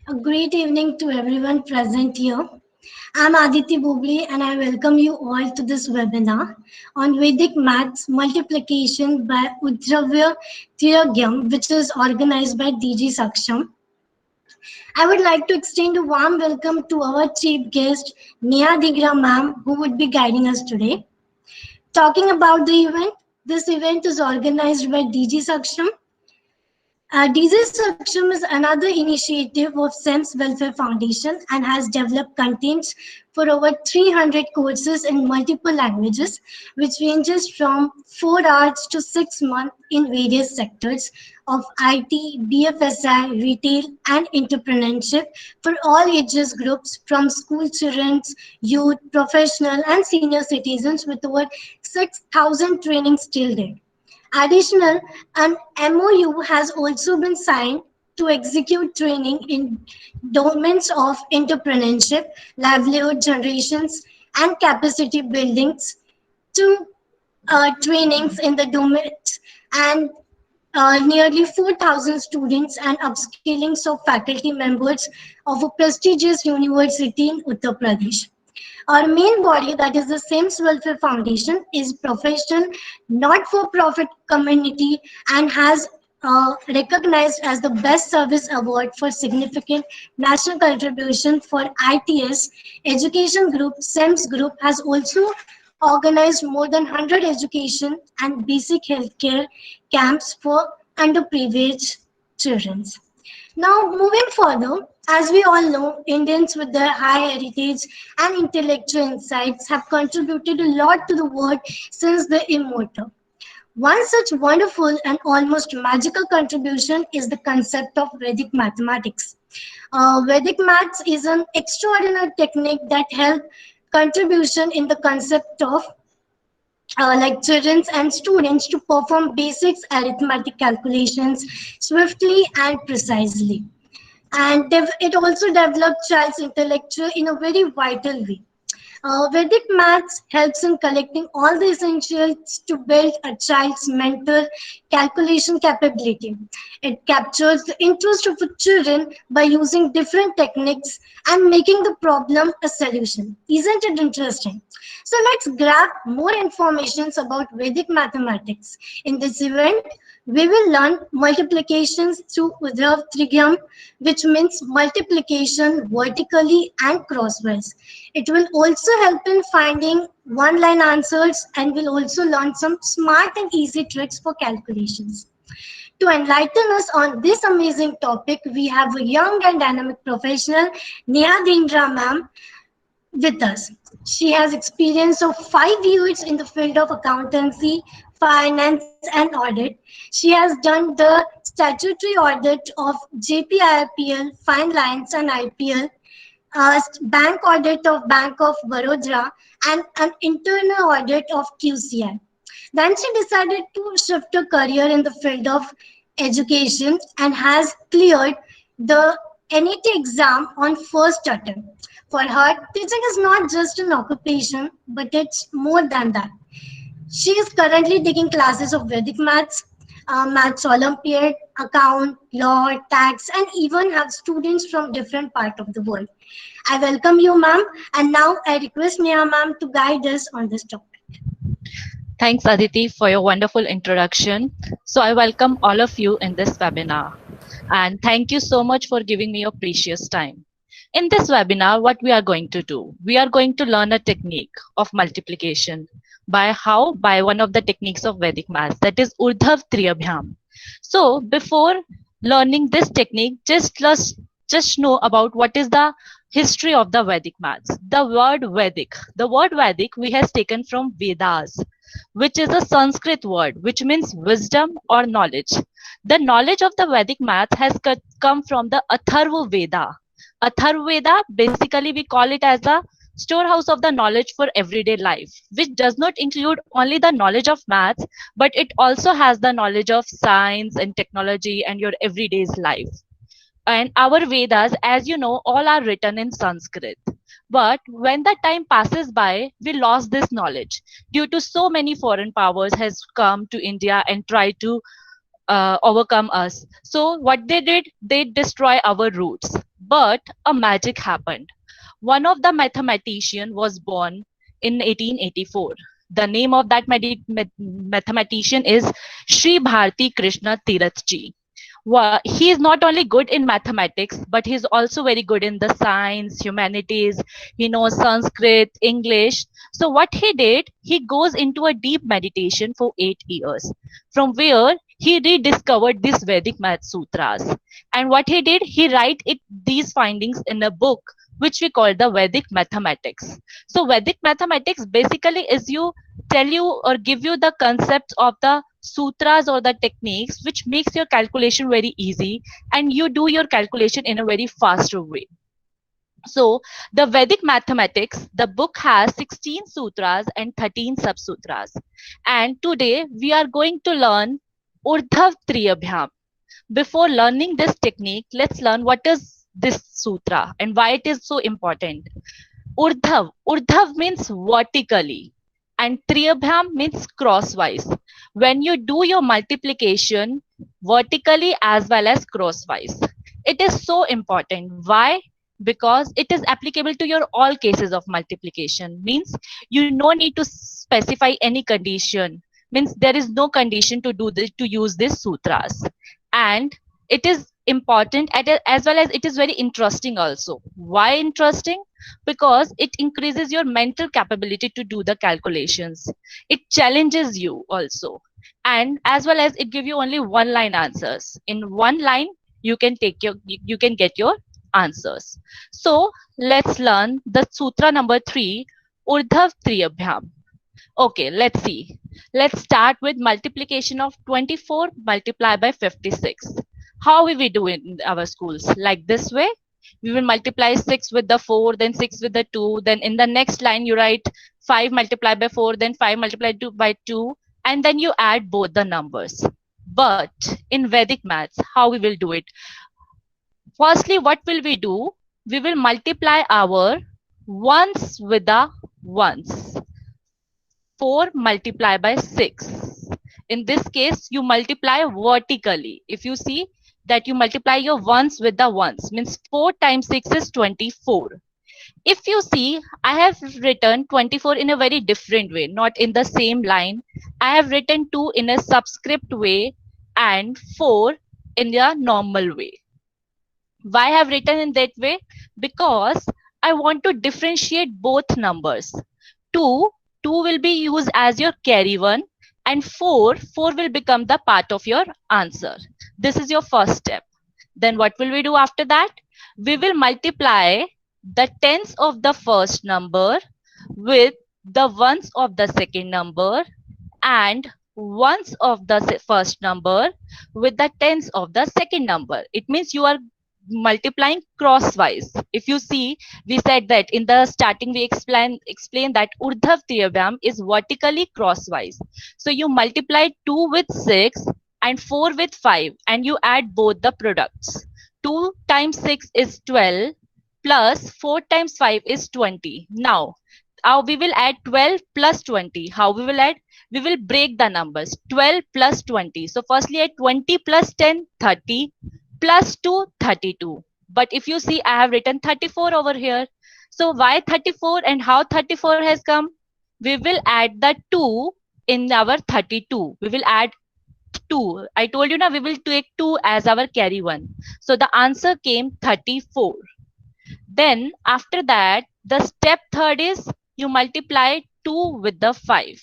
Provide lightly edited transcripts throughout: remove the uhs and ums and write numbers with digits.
A great evening to everyone present here. I'm Aditi Bubli and I welcome you all to this webinar on Vedic Maths Multiplication by Udravya Tiragam, which is organized by DG Saksham. I would like to extend a warm welcome to our chief guest, Neha Digra ma'am, who would be guiding us today. Talking about the event, this event is organized by DG Saksham. DZ Saksham is another initiative of SEMS Welfare Foundation and has developed contents for over 300 courses in multiple languages, which ranges from 4 hours to 6 months in various sectors of IT, BFSI, retail, and entrepreneurship for all ages groups from school children, youth, professional, and senior citizens with over 6,000 trainings till date. Additional, an MOU has also been signed to execute training in domains of entrepreneurship, livelihood generations, and capacity buildings to trainings in the domains and nearly 4,000 students and upskillings of faculty members of a prestigious university in Uttar Pradesh. Our main body, that is the SEMS Welfare Foundation, is professional, not-for-profit community and has recognized as the Best Service Award for significant national contribution for ITS. Education Group, SEMS Group, has also organized more than 100 education and basic healthcare camps for underprivileged children. Now, moving further, as we all know, Indians with their high heritage and intellectual insights have contributed a lot to the world since the immortal. One such wonderful and almost magical contribution is the concept of Vedic mathematics. Vedic maths is an extraordinary technique that helps contribution in the concept of like children and students to perform basic arithmetic calculations swiftly and precisely. And it also develops child's intellectual in a very vital way. Vedic maths helps in collecting all the essentials to build a child's mental calculation capability. It captures the interest of the children by using different techniques and making the problem a solution. Isn't it interesting? So let's grab more information about Vedic mathematics. In this event, we will learn multiplications through Uddhav Trigyam, which means multiplication vertically and crosswise. It will also help in finding one-line answers and will also learn some smart and easy tricks for calculations. To enlighten us on this amazing topic, we have a young and dynamic professional, Neha Dindra ma'am, with us. She has experience of 5 years in the field of accountancy, finance, and audit. She has done the statutory audit of JPIPL, Fine Lines, and IPL, bank audit of Bank of Baroda, and an internal audit of QCI. Then she decided to shift her career in the field of education and has cleared the NET exam on first attempt. For her, teaching is not just an occupation, but it's more than that. She is currently taking classes of Vedic maths, maths Olympiad, account, law, tax, and even have students from different parts of the world. I welcome you, ma'am, and now I request Neha ma'am to guide us on this topic. Thanks, Aditi, for your wonderful introduction. So I welcome all of you in this webinar. And thank you so much for giving me your precious time. In this webinar, what we are going to do? We are going to learn a technique of multiplication. By how? By one of the techniques of Vedic maths, that is Urdhav Triyabhyam. So before learning this technique, just know about what is the history of the Vedic maths. The word Vedic we has taken from Vedas, which is a Sanskrit word, which means wisdom or knowledge. The knowledge of the Vedic math has come from the Atharva Veda. Atharva Veda, basically we call it as the storehouse of the knowledge for everyday life, which does not include only the knowledge of maths, but it also has the knowledge of science and technology and your everyday's life. And our Vedas, as you know, all are written in Sanskrit. But when the time passes by, we lost this knowledge due to so many foreign powers has come to India and tried to overcome us. So what they did, they destroy our roots. But a magic happened. One of the mathematician was born in 1884. The name of that mathematician is Sri Bharti Krishna Tirath ji. He is not only good in mathematics, but he is also very good in the science, humanities. He knows Sanskrit, English. So what he did, he goes into a deep meditation for 8 years, from where he rediscovered these Vedic math sutras. And what he did, he write these findings in a book which we call the Vedic mathematics. So Vedic mathematics basically is you tell you or give you the concepts of the sutras or the techniques which makes your calculation very easy, and you do your calculation in a very faster way. So the Vedic mathematics, the book has 16 sutras and 13 subsutras. And today we are going to learn Urdhav Triyabhyam. Before learning this technique, let's learn what is this sutra and why it is so important. Urdhav. Urdhav means vertically and Triyabhyam means crosswise. When you do your multiplication vertically as well as crosswise, it is so important. Why? Because it is applicable to your all cases of multiplication. Means you no need to specify any condition. Means there is no condition to do this, to use this sutras. And it is important as well as it is very interesting also. Why interesting? Because it increases your mental capability to do the calculations. It challenges you also, and as well as it give you only one line answers. In one line you can get your answers. So let's learn the sutra number 3, Urdhav Triyabhyam. Okay, let's see. Let's start with multiplication of 24 multiplied by 56. How will we do it in our schools? Like this way. We will multiply 6 with the 4, then 6 with the 2. Then in the next line, you write 5 multiplied by 4, then 5 multiplied by 2. And then you add both the numbers. But in Vedic maths, how we will do it? Firstly, what will we do? We will multiply our ones with the ones. 4 multiplied by 6. In this case, you multiply vertically. If you see that you multiply your ones with the ones, means 4 times 6 is 24. If you see, I have written 24 in a very different way, not in the same line. I have written 2 in a subscript way and 4 in the normal way. Why I have written in that way? Because I want to differentiate both numbers. 2 will be used as your carry one, and 4 will become the part of your answer. This is your first step. Then what will we do after that? We will multiply the tens of the first number with the ones of the second number and ones of the first number with the tens of the second number. It means you are multiplying crosswise. If you see, we said that in the starting we explain that Urdhav Triyabhyam is vertically crosswise. So you multiply 2 with 6 and 4 with 5 and you add both the products. 2 times 6 is 12 plus 4 times 5 is 20. Now we will add 12 plus 20. How we will add? We will break the numbers. 12 plus 20. So firstly add 20 plus 10, 30. Plus 2, 32. But if you see, I have written 34 over here. So why 34 and how 34 has come? We will add the 2 in our 32. We will add 2. I told you now we will take 2 as our carry one. So the answer came 34. Then after that, the step third is you multiply 2 with the 5.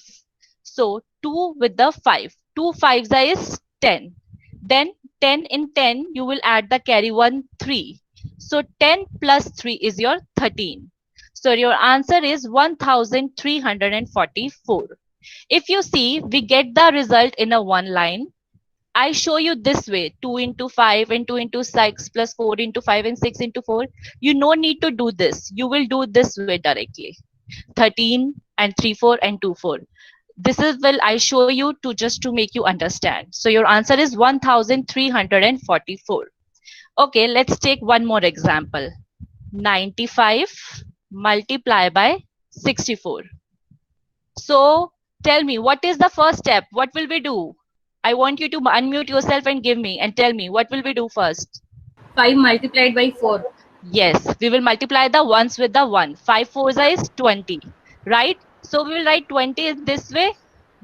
So 2 with the 5. 2 5s is 10. Then 10 in 10, you will add the carry one 3. So 10 plus 3 is your 13. So your answer is 1344. If you see, we get the result in a one line. I show you this way, 2 into 5 and 2 into 6 plus 4 into 5 and 6 into 4. You no need to do this. You will do this way directly. 13 and 3 4 and 2 4. This is will I show you to just to make you understand. So your answer is 1344. Okay, let's take one more example. 95 multiply by 64. So tell me, what is the first step? What will we do? I want you to unmute yourself and give me and tell me what will we do first. 5 multiplied by 4. Yes, we will multiply the ones with the 1. 5 fours is 20, right? So we will write 20 in this way?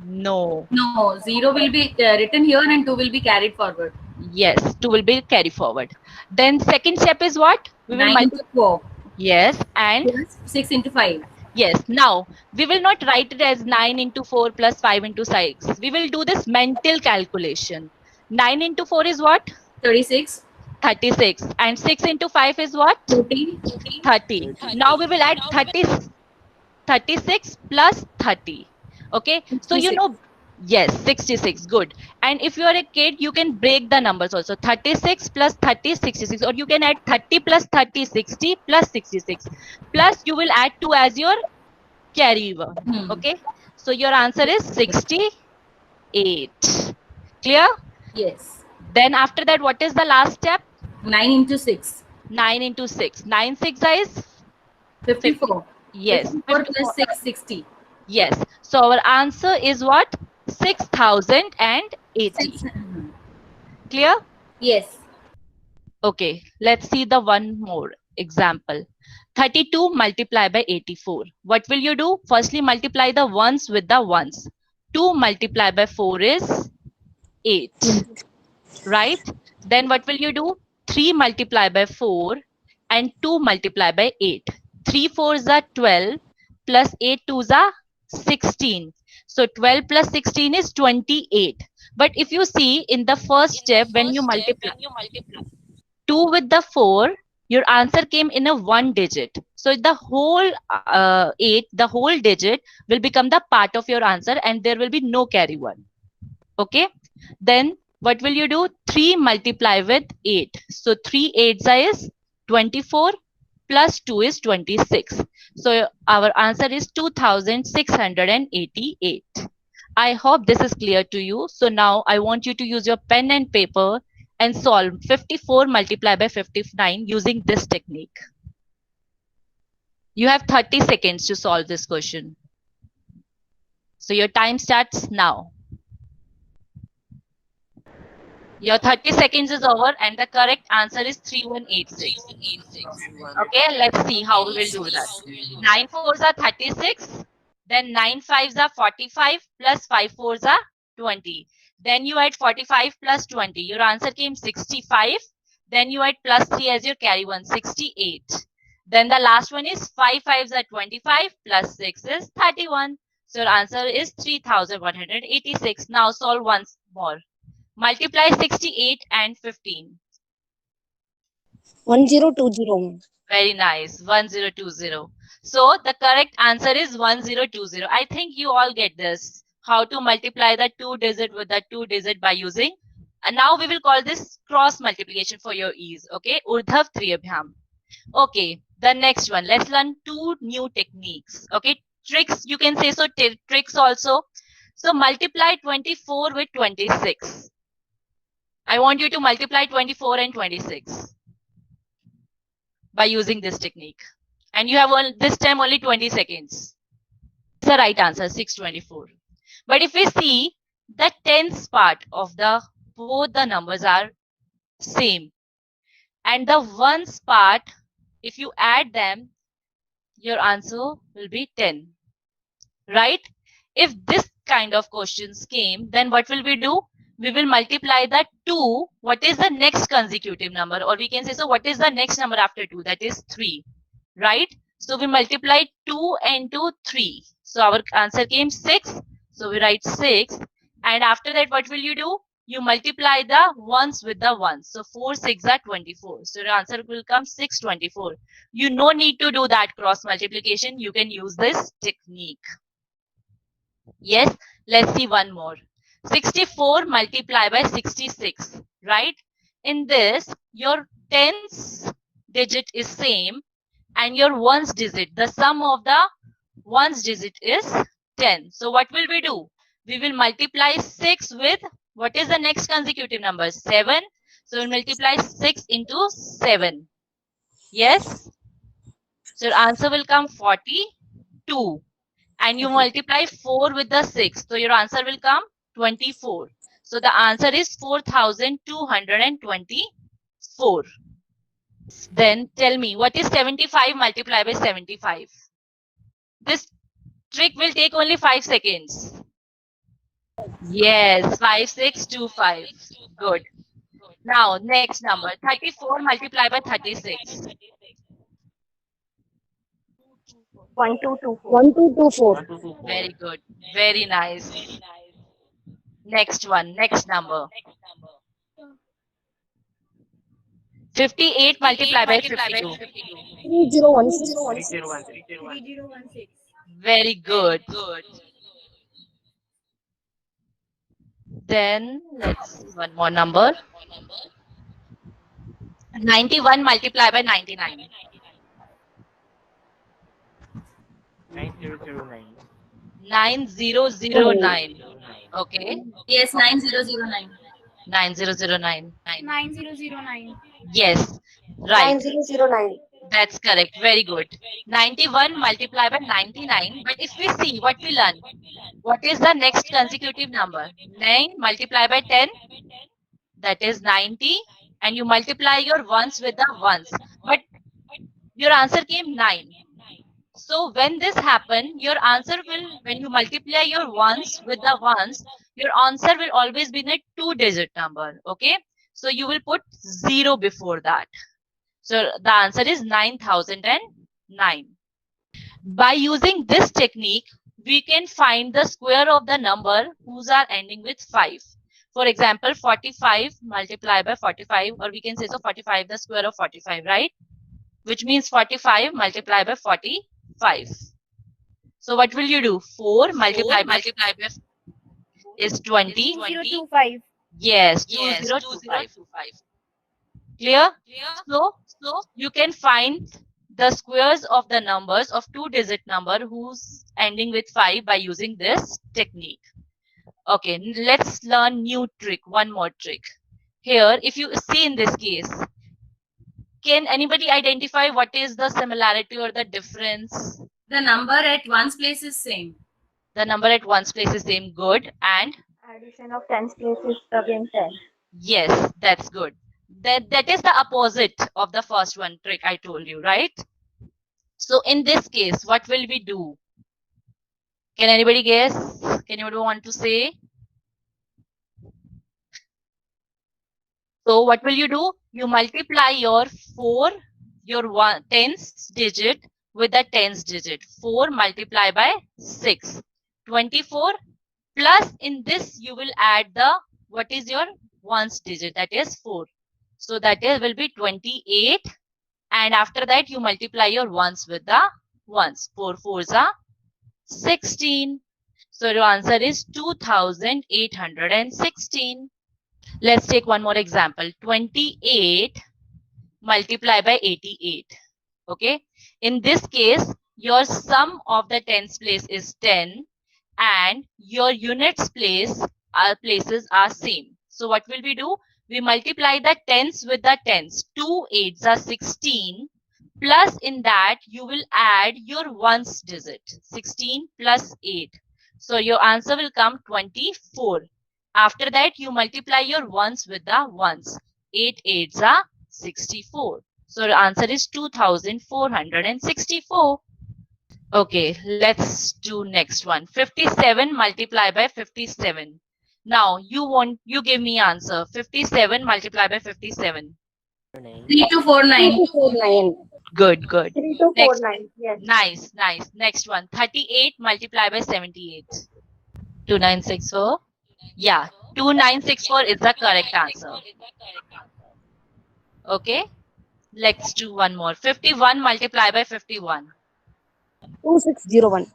No. No, 0 will be written here and 2 will be carried forward. Yes, 2 will be carried forward. Then second step is what? We will 9 into 4. Yes, and Plus 6 into 5. yes. Now, we will not write it as 9 into 4 plus 5 into 6. We will do this mental calculation. 9 into 4 is what? 36. 36. And 6 into 5 is what? 40. 30. Now we will add 36 plus 30. Okay. So, you 66. know, yes, 66. Good. And if you are a kid, you can break the numbers also. 36 plus 30, 66. Or you can add 30 plus 30, 60 plus 66. Plus you will add 2 as your carry over. Okay. So your answer is 68. Clear? Yes. Then after that, what is the last step? 9 into 6. 9 into 6. 9 6 is 54. yes. 54 plus 6, 60. Yes. So our answer is what? 6080. Clear? Yes. Okay. Let's see the one more example. 32 multiplied by 84. What will you do? Firstly, multiply the ones with the ones. 2 multiplied by 4 is 8. Right? Then what will you do? 3 multiplied by 4 and 2 multiplied by 8. 3 4s are 12 plus 8 2s are 16. So 12 plus 16 is 28. But if you see in the first step, when you multiply 2 with the 4, your answer came in a 1 digit. So the whole 8, the whole digit will become the part of your answer and there will be no carry 1. Okay. Then what will you do? 3 multiply with 8. So 3 8s is 24 plus 2 is 26. So our answer is 2688. I hope this is clear to you. So now I want you to use your pen and paper and solve 54 multiplied by 59 using this technique. You have 30 seconds to solve this question. So your time starts now. Your 30 seconds is over and the correct answer is 3186. Okay, let's see how we will do that. 9 4s are 36. Then 9 5s are 45 plus 5 4s are 20. Then you add 45 plus 20. Your answer came 65. Then you add plus 3 as your carry 1, 68. Then the last one is 5 5s are 25 plus 6 is 31. So your answer is 3186. Now solve once more. Multiply 68 and 15. 1020. Very nice. 1020. So the correct answer is 1020. I think you all get this. How to multiply the 2 digit with the 2 digit by using. And now we will call this cross multiplication for your ease. Okay. Urdhav Triyabhyam. Okay. The next one. Let's learn 2 new techniques. Okay. Tricks. You can say so. Tricks also. So multiply 24 with 26. I want you to multiply 24 and 26 by using this technique. And you have this time only 20 seconds. It's the right answer, 624. But if we see the tens part of both the numbers are same. And the ones part, if you add them, your answer will be 10. Right? If this kind of questions came, then what will we do? We will multiply the 2. What is the next consecutive number? Or we can say, so what is the next number after 2? That is 3. Right? So we multiply 2 into 3. So our answer came 6. So we write 6. And after that, what will you do? You multiply the ones with the ones. So 4 6 are 24. So your answer will come 624. You no need to do that cross multiplication. You can use this technique. Yes. Let's see one more. 64 multiplied by 66, right? In this, your tens digit is same and your ones digit, the sum of the ones digit is 10. So what will we do? We will multiply 6 with, what is the next consecutive number? 7. So we'll multiply 6 into 7. Yes? So your answer will come 42. And you multiply 4 with the 6. So your answer will come 24. So the answer is 4224. Then tell me, what is 75 multiplied by 75? This trick will take only 5 seconds. Yes, 5625. Good. Now, next number, 34 multiplied by 36. 1224. Very good. Very nice. Next one, next number. 58 multiplied by 52. 3016. Very good. Then let's see one more number. 91 multiplied by 99. 9009. Okay. Yes, 9009. 9009. 9009. Yes. Right. 9009. That's correct. Very good. 91 multiplied by 99. But if we see what we learn, what is the next consecutive number? 9 multiplied by 10. That is 90. And you multiply your ones with the ones. But your answer came 9. So when this happens, your answer will, when you multiply your ones with the ones, your answer will always be in a 2-digit number. Okay. So you will put 0 before that. So the answer is 9009. By using this technique, we can find the square of the number whose are ending with 5. For example, 45 multiplied by 45, or we can say so 45, the square of 45, right? Which means 45 multiplied by 45. So what will you do? 4 multiplied by is 20. 2025. Yes, 2025. Clear? So you can find the squares of the numbers of 2-digit number who's ending with 5 by using this technique. Okay, let's learn new trick, one more trick. Here, if you see in this case, can anybody identify what is the similarity or the difference? The number at one's place is same. The number at one's place is same. Good. And Addition of tens place is again 10. yes, that's good. That is the opposite of the first one trick I told you, right? So in this case, what will we do? Can anybody guess? Can anybody want to say? So what will you do? You multiply your 4, your tens digit with the tens digit. 4 multiplied by 6. 24 plus in this you will add the, what is your ones digit? That is 4. So that is will be 28. And after that you multiply your ones with the ones. 4 4s are 16. So your answer is 2816. Let's take one more example. 28 multiplied by 88. Okay. In this case, your sum of the tens place is 10 and your units places are same. So what will we do? We multiply the tens with the tens. 2 8s are 16. Plus in that you will add your ones digit. 16 plus 8. So your answer will come 24. After that, you multiply your ones with the ones. 8 8s are 64. So the answer is 2464. Okay, let's do next one. 57 multiplied by 57. Now you give me answer. 57 multiplied by 57. 3249. 3249. Good. 3249. Yes. Nice. Next one. 38 multiplied by 78. 2964. Yeah, 2964 is the correct answer. Okay, let's do one more. 51 multiplied by 51. 2601.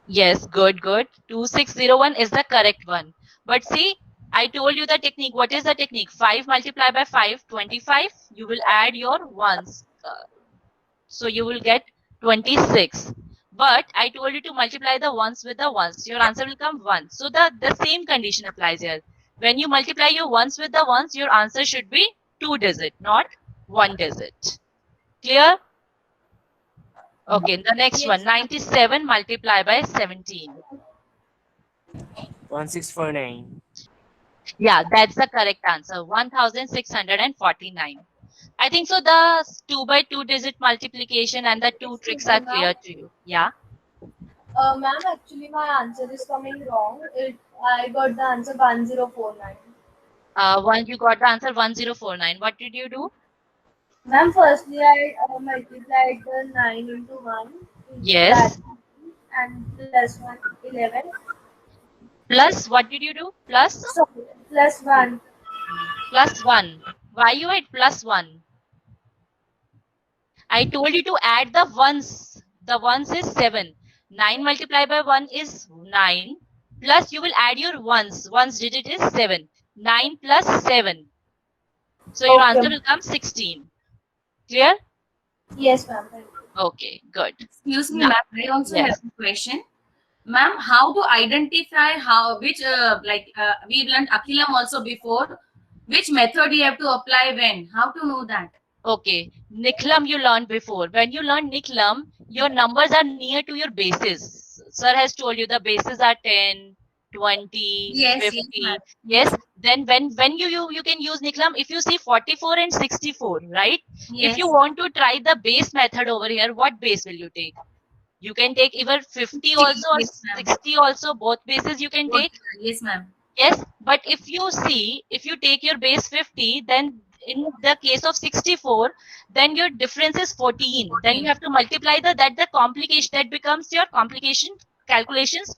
Yes, good. 2601 is the correct one. But see, I told you the technique. What is the technique? 5 multiplied by 5, 25. You will add your ones. So you will get 26. But I told you to multiply the ones with the ones. Your answer will come 1. So the same condition applies here. When you multiply your ones with the ones, your answer should be 2-digit, not 1-digit. Clear? Okay, the next one. 97 multiplied by 17. 1649. Yeah, that's the correct answer. 1649. I think so. The 2 by 2 digit multiplication and the two tricks are clear to you. Yeah. Ma'am, actually my answer is coming wrong. I got the answer 1049. One you got the answer 1049. What did you do? Ma'am, firstly I multiplied the 9 into 1. Yes. And plus 1, 11. Plus, what did you do? Plus? So, plus 1. Plus 1. Why you had plus 1? I told you to add the ones. The ones is 7. 9 multiplied by 1 is 9. Plus you will add your ones. Ones digit is 7. 9 plus 7. So your answer will come 16. Clear? Yes, ma'am. Thank you. Okay, good. Excuse me, Now- ma'am. I also Yes. have a question. Ma'am, how to identify we learned Akhilam also before. Which method you have to apply when? How to know that? Okay, Niklam you learned before. When you learn Niklam, your numbers are near to your bases. Sir has told you the bases are 10, 20, Yes, 50. yes, ma'am. Yes, then when you can use Niklam if you see 44 and 64, right? Yes. If you want to try the base method over here, what base will you take? You can take either 50 also or Yes, ma'am. 60 also, both bases you can take. Yes, ma'am. Yes, but if you take your base 50, then in the case of 64, then your difference is 14. Then you have to multiply the complication, that becomes your complication calculations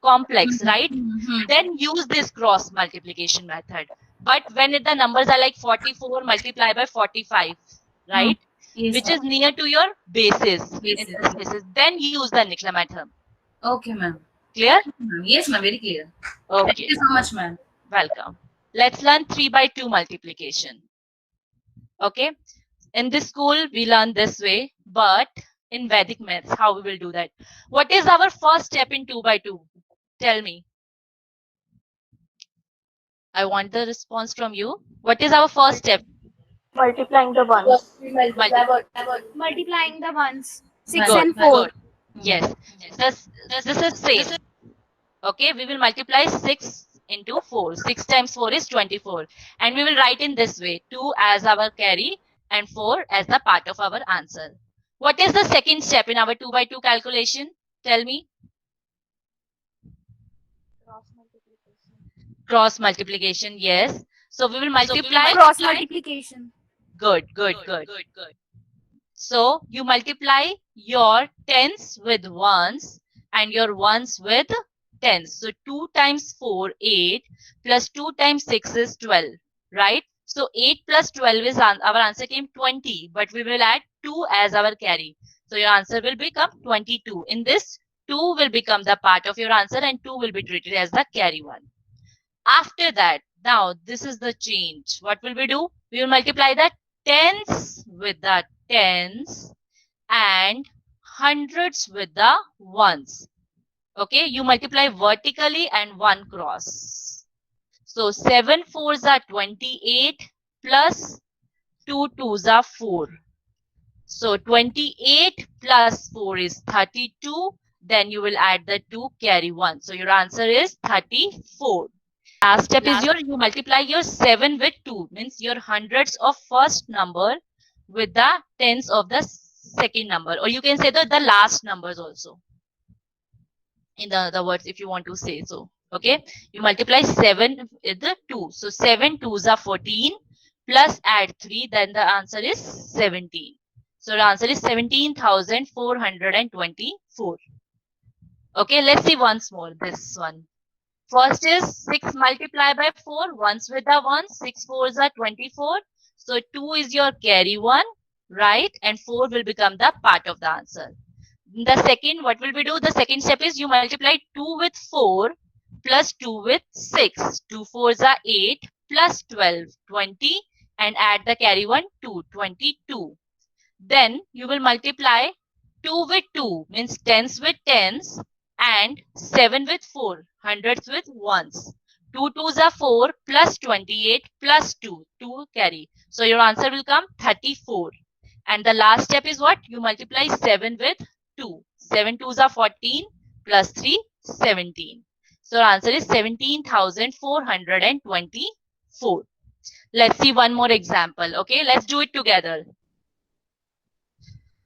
complex, right? Mhm. Then use this cross multiplication method. But when the numbers are like 44 multiplied by 45, right? Yes, Which ma'am. is near to your bases. Bases. In this cases, then use the Nikla method. Okay, ma'am. Clear? Yes, ma'am. Very clear. Thank Okay. you so much, ma'am. Welcome. Let's learn 3 by 2 multiplication. Okay. In this school, we learn this way, but in Vedic maths, how we will do that? What is our first step in 2 by 2? Tell me. I want the response from you. What is our first step? Multiplying the ones. We multiplying the ones. 6 Good, and 4. good. Yes. This is same. Okay, we will multiply 6 into 4. 6 times 4 is 24. And we will write in this way, 2 as our carry and 4 as the part of our answer. What is the second step in our 2 by 2 calculation? Tell me. Cross multiplication, yes. So we will multiply. Cross multiplication. Good. So you multiply your tens with ones and your ones with tens. So 2 times 4, 8 plus 2 times 6 is 12, right? So 8 plus 12 is our answer came 20, but we will add 2 as our carry. So your answer will become 22. In this, 2 will become the part of your answer and 2 will be treated as the carry one. After that, now this is the change. What will we do? We will multiply the tens with the tens and hundreds with the ones. Okay, you multiply vertically and 1 cross. So 7 fours are 28 plus 2 twos are 4. So 28 plus 4 is 32. Then you will add the 2 carry 1. So your answer is 34. Last step is you multiply your 7 with 2. Means your hundreds of first number with the tens of the second number. Or you can say the last numbers also. In the other words, if you want to say so. Okay. You multiply 7 with the 2. So 7 twos are 14. Plus add 3. Then the answer is 17. So the answer is 17,424. Okay. Let's see once more. This one. First is 6 multiplied by 4, ones with the 1, 6 fours are 24. So 2 is your carry 1, right? And 4 will become the part of the answer. The second, what will we do? The second step is you multiply 2 with 4 plus 2 with 6. 2 fours are 8 plus 12, 20 and add the carry 1, 2, 22. Then you will multiply 2 with 2 means tens with tens and 7 with 4, hundreds with ones. 2 twos are 4 plus 28 plus 2, 2 carry. So your answer will come 34. And the last step is what? You multiply 7 with 2. 7 twos are 14 plus 3, 17. So our answer is 17,424. Let's see one more example. Okay, let's do it together.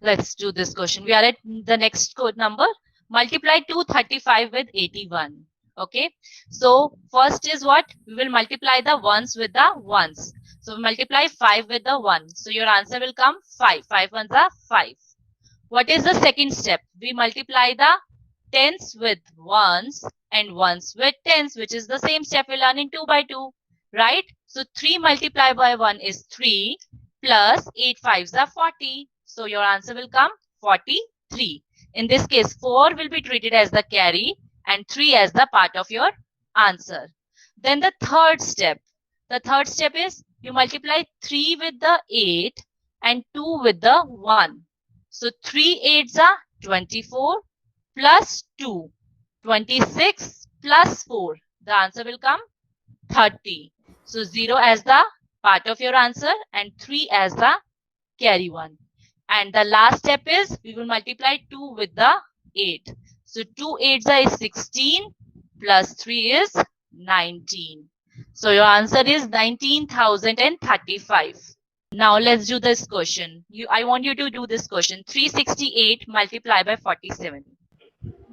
Let's do this question. We are at the next code number. Multiply 235 with 81. Okay, so first is what? We will multiply the ones with the ones. So multiply 5 with the 1. So your answer will come 5. 5 ones are 5. What is the second step? We multiply the tens with ones and ones with tens, which is the same step we learn in 2 by 2, right? So 3 multiplied by 1 is 3 plus 8 fives are 40. So your answer will come 43. In this case, 4 will be treated as the carry and 3 as the part of your answer. Then the third step. The third step is you multiply 3 with the 8 and 2 with the 1. So 3 8s are 24 plus 2. 26 plus 4. The answer will come 30. So 0 as the part of your answer and 3 as the carry one. And the last step is we will multiply 2 with the 8. So 2 8s is 16 plus 3 is 19. So your answer is 19,035. Now let's do this question. I want you to do this question. 368 multiplied by 47.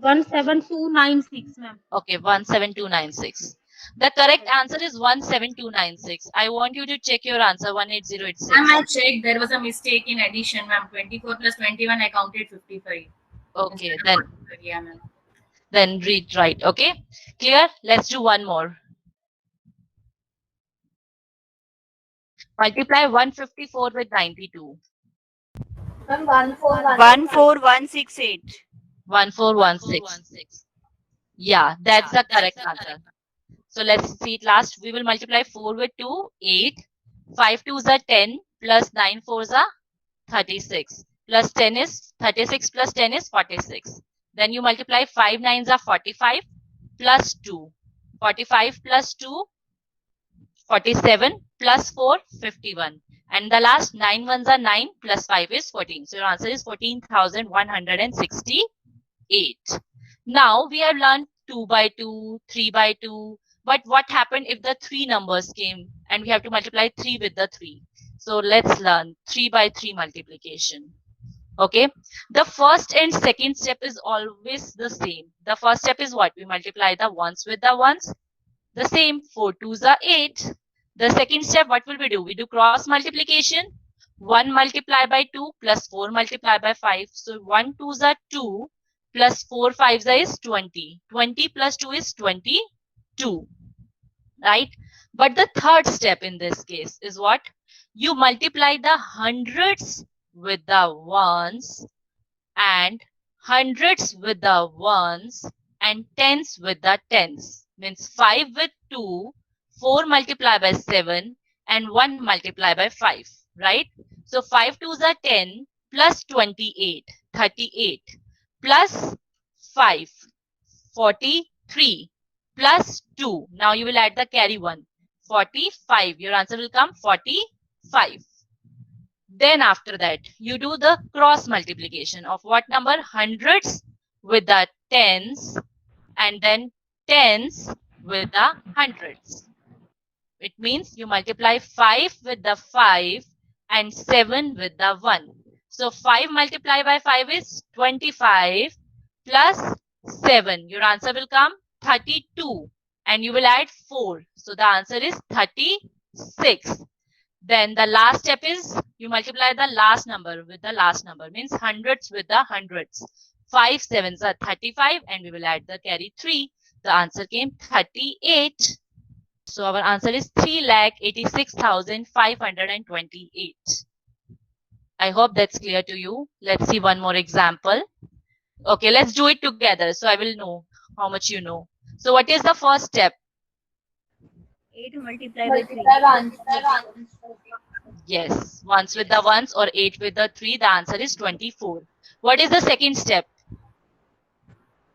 17296, ma'am. Okay, 17296. The correct answer is 17296. I want you to check your answer 18086. Ma'am, I checked. There was a mistake in addition, ma'am. 24 plus 21, I counted 55. Okay, then Yeah, ma'am. then read right. Okay, clear? Let's do one more. Multiply 154 with 92. Ma'am, 141. 14168. 1416. Yeah, that's the correct answer. So let's see it last. We will multiply 4 with 2, 8. 5 2s are 10 plus 9 4s are 36. Plus 10 is 36 plus 10 is 46. Then you multiply 5 9s are 45 plus 2. 45 plus 2, 47 plus 4, 51. And the last 9 ones are 9 plus 5 is 14. So your answer is 14,168. Now we have learned 2 by 2, 3 by 2. But what happened if the 3 numbers came and we have to multiply 3 with the 3? So let's learn 3 by 3 multiplication. Okay. The first and second step is always the same. The first step is what? We multiply the ones with the ones. The same. 4 2s are 8. The second step, what will we do? We do cross multiplication. 1 multiplied by 2 plus 4 multiplied by 5. So 1 2s are 2 plus 4 5s is 20. 20 plus 2 is 22. Right? But the third step in this case is what? You multiply the hundreds with the ones and hundreds with the ones and tens with the tens. Means 5 with 2, 4 multiplied by 7 and 1 multiplied by 5. Right? So 5 2s are 10 plus 28, 38 plus 5, 43 plus 2. Now you will add the carry one. 45. Your answer will come 45. Then after that, you do the cross multiplication of what number? Hundreds with the tens and then tens with the hundreds. It means you multiply 5 with the 5 and 7 with the 1. So 5 multiplied by 5 is 25 plus 7. Your answer will come 32 and you will add 4. So the answer is 36. Then the last step is you multiply the last number with the last number, means hundreds with the hundreds. 5 7s are 35 and we will add the carry 3. The answer came 38. So our answer is 3,86,528. I hope that's clear to you. Let's see one more example. Okay, let's do it together so I will know how much you know. So what is the first step? 8 multiplied by 3. Multiply ones. Yes, ones with the ones or 8 with the 3. The answer is 24. What is the second step?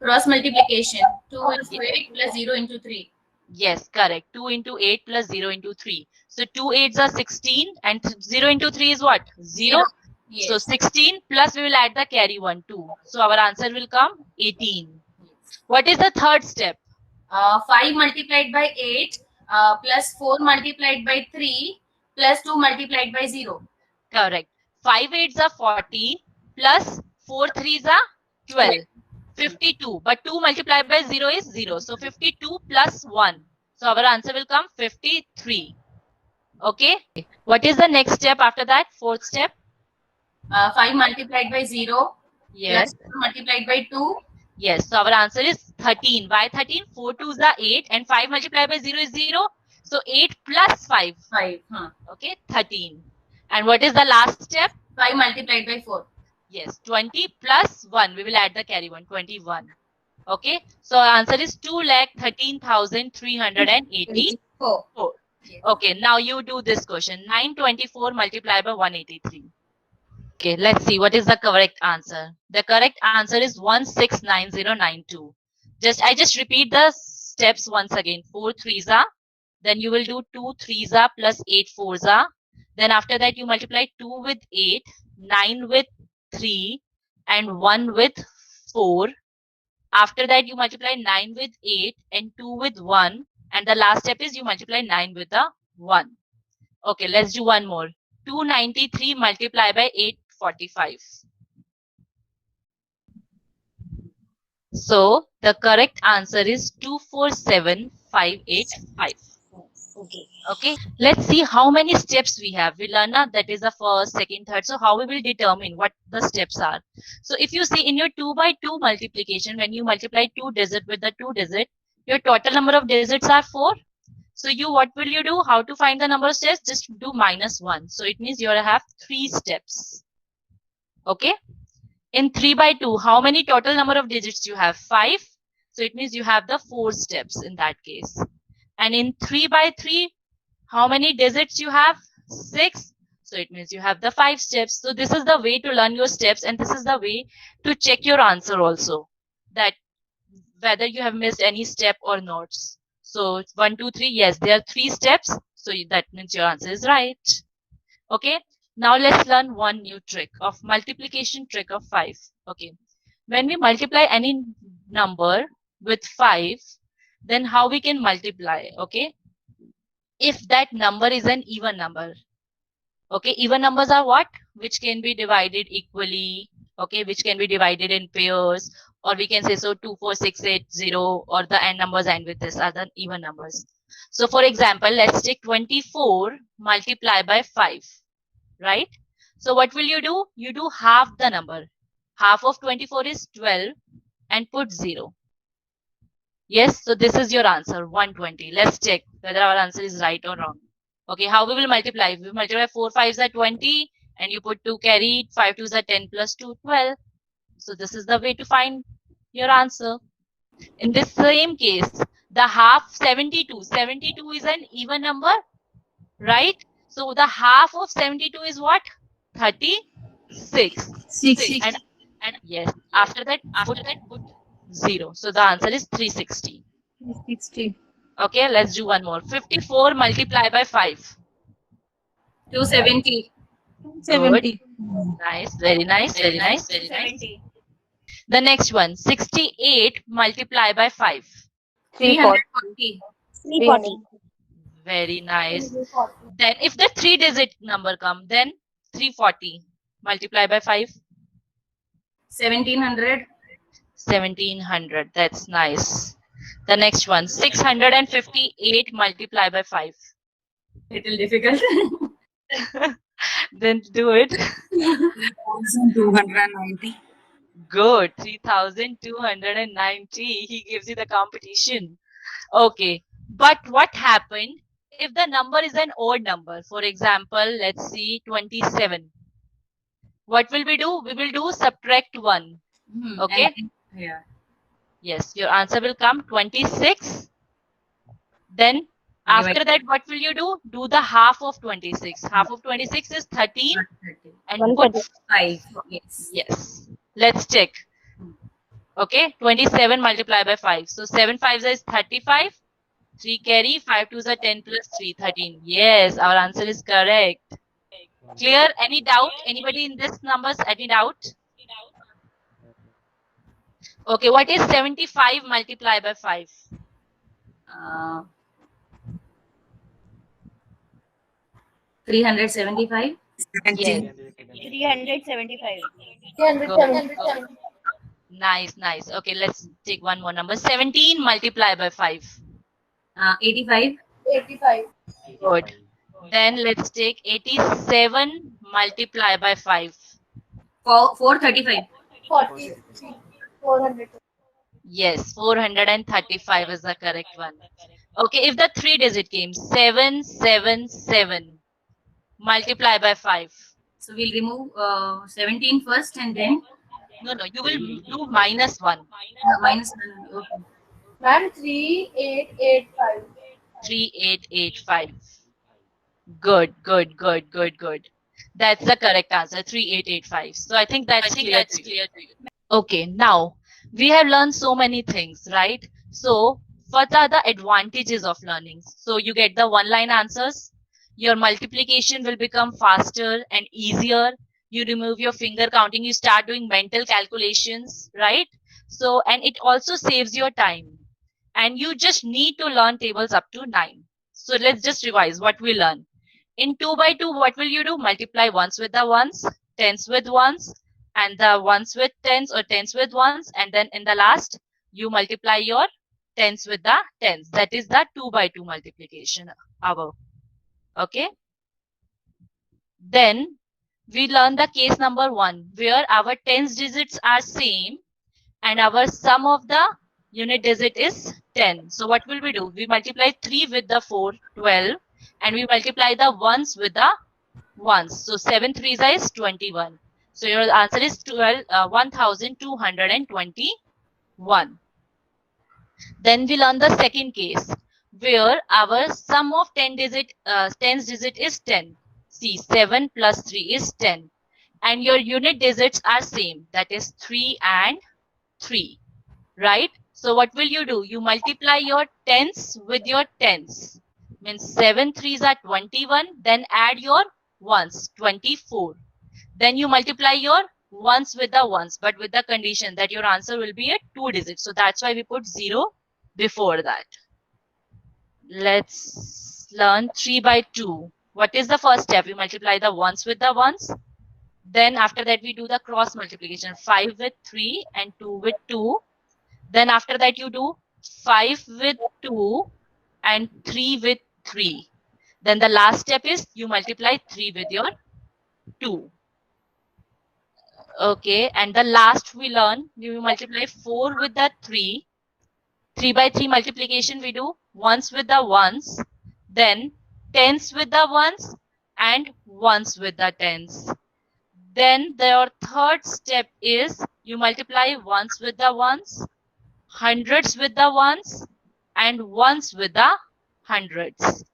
Cross multiplication. 2 into 8 plus 0 into 3. Yes, correct. 2 into 8 plus 0 into 3. So 2 8s are 16 and 0 into 3 is what? 0. Yes. So 16 plus we will add the carry 1 2. So our answer will come 18. What is the third step? 5 multiplied by 8 plus 4 multiplied by 3 plus 2 multiplied by 0. Correct. 5 8s are 40 plus 4 3s are 12. 52. But 2 multiplied by 0 is 0. So 52 plus 1. So our answer will come 53. Okay. What is the next step after that? Fourth step? 5 multiplied by 0 Yes. plus 4 multiplied by 2. Yes. So our answer is 13. Why 13? 4 2s are 8 and 5 multiplied by 0 is 0. So 8 plus 5. 5. Okay. 13. And what is the last step? 5 multiplied by 4. Yes. 20 plus 1. We will add the carry one. 21. Okay. So our answer is 2,13,384. 4. Okay. Now you do this question. 924 multiplied by 183. Okay, let's see what is the correct answer. The correct answer is 169092. I just repeat the steps once again. 4 3s are, then you will do 2 3s are plus 8 4s are. Then after that you multiply 2 with 8, 9 with 3 and 1 with 4. After that you multiply 9 with 8 and 2 with 1, and the last step is you multiply 9 with a 1. Okay, let's do one more. 293 multiplied by 845. So the correct answer is 247585. Okay, let's see how many steps we have. We learn that is the first, second, third. So how we will determine what the steps are. So if you see in your 2 by 2 multiplication, when you multiply 2 digit with the 2 digit, your total number of digits are 4. So what will you do? How to find the number of steps? Just do -1. So it means you have 3 steps. Okay. In 3 by 2, how many total number of digits you have? 5. So it means you have the 4 steps in that case. And in 3 by 3, how many digits you have? 6. So it means you have the 5 steps. So this is the way to learn your steps, and this is the way to check your answer also, that whether you have missed any step or not. So 1, 2, 3, yes, there are 3 steps. So that means your answer is right. Okay. Now let's learn one new trick of multiplication trick of 5. Okay. When we multiply any number with 5, then how we can multiply? Okay. If that number is an even number. Okay. Even numbers are what? Which can be divided equally. Okay. Which can be divided in pairs. Or we can say so 2, 4, 6, 8, 0, or the n numbers end with this are the even numbers. So for example, let's take 24 multiplied by 5, right? So what will you do? You do half the number. Half of 24 is 12 and put 0. Yes, so this is your answer, 120. Let's check whether our answer is right or wrong. Okay, how we will multiply? We multiply 4 5s are 20 and you put 2 carry, 5 2s are 10 plus 2, 12. So this is the way to find your answer. In this same case, the half 72. 72 is an even number, right? So the half of 72 is what? 36. 6. And yes, after that put 0. So the answer is 360. 60. Okay, let's do one more. 54 multiplied by 5. 270. 70. Nice, very nice, very nice. 70. The next one, 68 multiplied by 5. 340. 340. Very nice. Then if the 3-digit number come, then 340 multiplied by 5. 1700. 1700. That's nice. The next one, 658 multiplied by 5. Little difficult. Then do it. 290. Good. 3290. He gives you the competition. Okay. But what happened if the number is an odd number? For example, let's see 27. What will we do? We will do subtract 1. Okay. Yeah. Yes, your answer will come 26. Then after that, what will you do? Do the half of 26. Half of 26 is 13 and put 5. Yes. yes. Let's check. Okay, 27 multiplied by 5. So 7 5s is 35. 3 carry, 5 2s are 10 plus 3, 13. Yes, our answer is correct. Clear? Any doubt? Anybody in this numbers? Any doubt? Okay, what is 75 multiplied by 5? Uh, 375. Yes. 375. 375. Nice, nice. Okay, let's take one more number. 17 multiplied by 5. 85. 85. Good. Then let's take 87 multiplied by 5. 435. 40. 400. Yes, 435 is the correct one. Okay, if the 3-digit came, 777 multiplied by 5. So we'll remove 17 first and then No, you will do -1. minus 1. Okay. Ma'am, 3885. 3885. Good. That's the correct answer, 3885. So I think that's clear to you. Okay, now we have learned so many things, right? So what are the advantages of learning? So you get the one-line answers. Your multiplication will become faster and easier. You remove your finger counting. You start doing mental calculations, right? So, and it also saves your time. And you just need to learn tables up to 9. So let's just revise what we learned. In 2 by 2, what will you do? Multiply ones with the ones, tens with ones, and the ones with tens or tens with ones. And then in the last, you multiply your tens with the tens. That is the 2 by 2 multiplication above. Okay. Then we learn the case number 1, where our tens digits are same and our sum of the unit digit is 10. So what will we do? We multiply 3 with the 4, 12, and we multiply the ones with the ones. So 7 3s is 21. So your answer is 1221. Then we learn the second case, where our sum of tens digit is 10. See, 7 plus 3 is 10. And your unit digits are same, that is 3 and 3, right? So what will you do? You multiply your tens with your tens. Means 7 3s are 21, then add your ones, 24. Then you multiply your ones with the ones, but with the condition that your answer will be a 2 digit. So that's why we put 0 before that. Let's learn 3 by 2. What is the first step? We multiply the ones with the ones. Then after that, we do the cross multiplication, 5 with 3 and 2 with 2. Then after that, you do 5 with 2 and 3 with 3. Then the last step is you multiply 3 with your 2. Okay, and the last we learn, you multiply 4 with the 3. 3 by 3 multiplication we do ones with the ones, then tens with the ones and ones with the tens. Then your third step is you multiply ones with the ones, hundreds with the ones, and ones with the hundreds.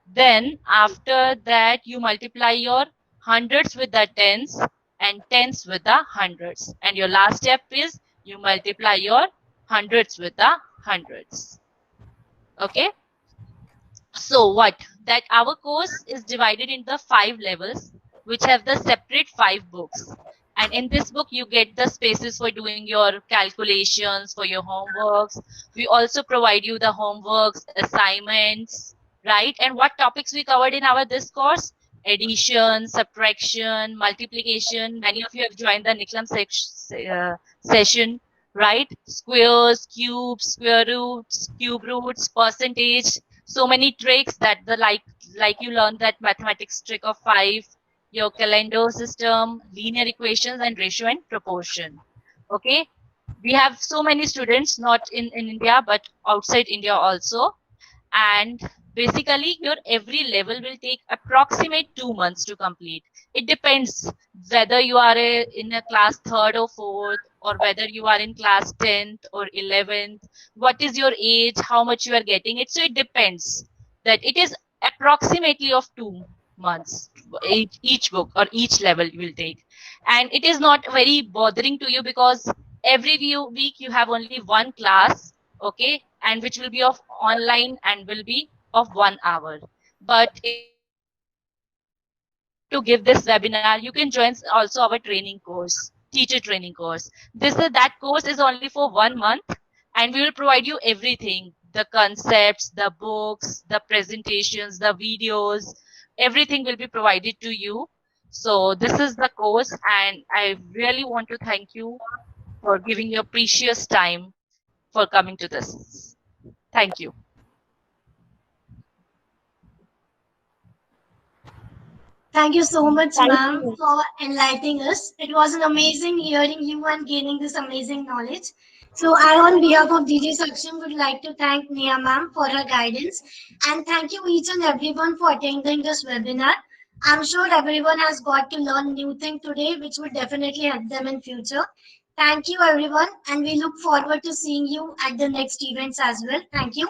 Then after that you multiply your hundreds with the tens and tens with the hundreds. And your last step is you multiply your hundreds with the hundreds. Okay. So what? That our course is divided into 5 levels, which have the separate 5 books. And in this book, you get the spaces for doing your calculations, for your homeworks. We also provide you the homeworks, assignments, right? And what topics we covered in our this course? Addition, subtraction, multiplication. Many of you have joined the Niklam session, right? Squares, cubes, square roots, cube roots, percentage. So many tricks that like you learned that mathematics trick of 5, your calendar system, linear equations, and ratio and proportion. Okay, we have so many students, not in India but outside India also, and basically your every level will take approximate 2 months to complete. It depends whether you are in a class 3rd or 4th, or whether you are in class 10th or 11th, what is your age, how much you are getting it. So it depends, that it is approximately of 2 months each book or each level will take. And it is not very bothering to you because every week you have only one class, okay, and which will be of online and will be of 1 hour. But to give this webinar, you can join also our training course, teacher training course. That course is only for 1 month, and we will provide you everything, the concepts, the books, the presentations, the videos, everything will be provided to you. So this is the course, and I really want to thank you for giving your precious time for coming to this. Thank you. Thank you so much, Thank ma'am, you. for enlightening us. It was an amazing hearing you and gaining this amazing knowledge. So I, on behalf of DG Section, would like to thank Nia ma'am for her guidance, and thank you each and everyone for attending this webinar. I'm sure everyone has got to learn new thing today, which would definitely help them in future. Thank you, everyone, and we look forward to seeing you at the next events as well. Thank you.